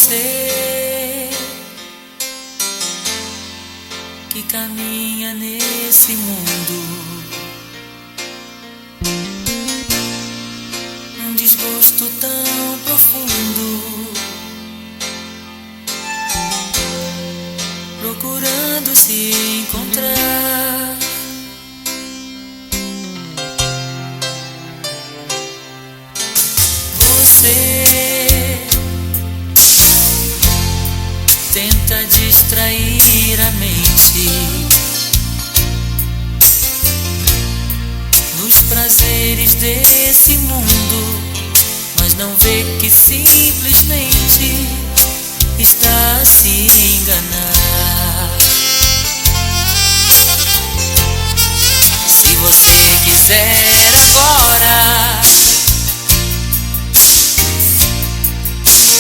Você que caminha nesse mundo, um desgosto tão profundo, procurando se encontrar. Você tenta distrair a mente nos prazeres desse mundo, mas não vê que simplesmente está a se enganar. Se você quiser agora,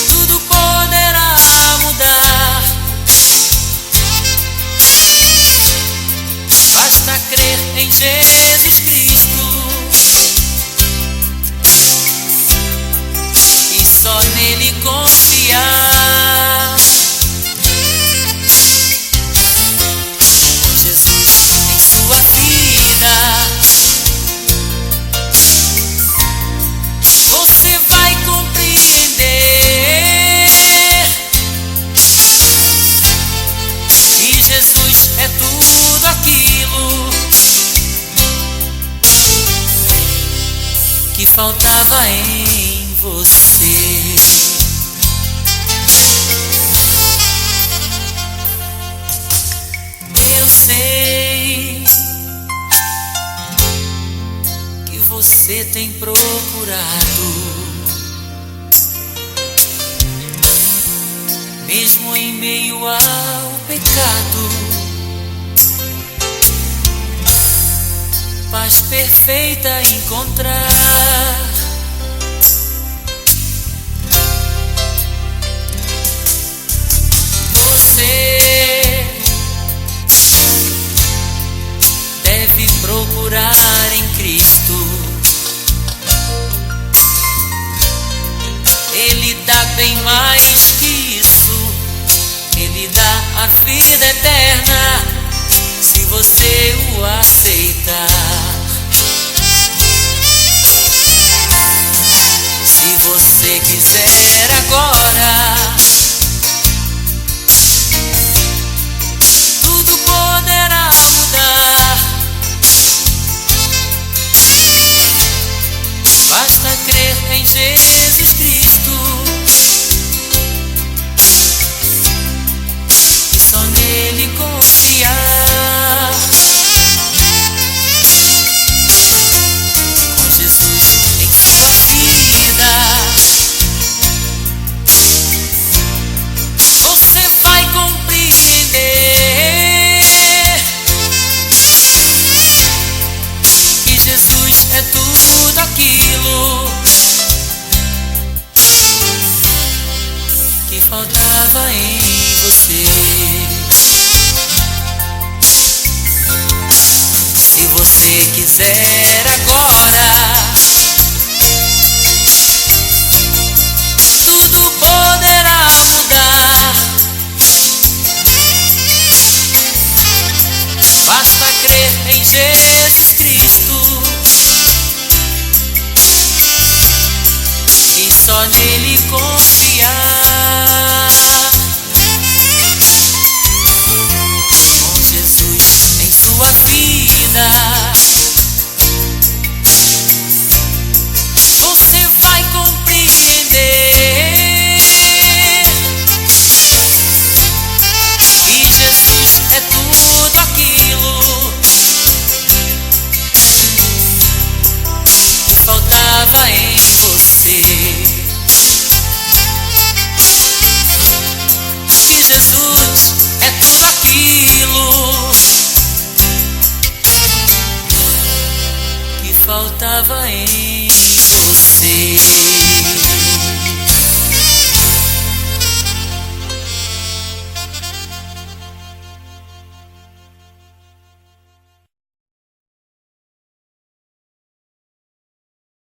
tudo poderá mudar. Basta crer em Jesus Cristo e só nele confiar. Com Jesus em sua vida, você vai compreender que Jesus é tudo aquilo que faltava em você. Eu sei que você tem procurado, mesmo em meio ao pecado, paz perfeita encontrar. Você deve procurar em Cristo, Ele dá bem mais que isso, Ele dá a vida eterna se você o aceitar. Se você quiser agora, tudo poderá mudar. Basta crer em Jesus Cristo e só nele confiar. Com Jesus em sua vida, você vai compreender que Jesus é tudo aquilo que faltava em você. Se você quiser agora, tudo poderá mudar. Basta crer em Jesus Cristo e só nele confiar.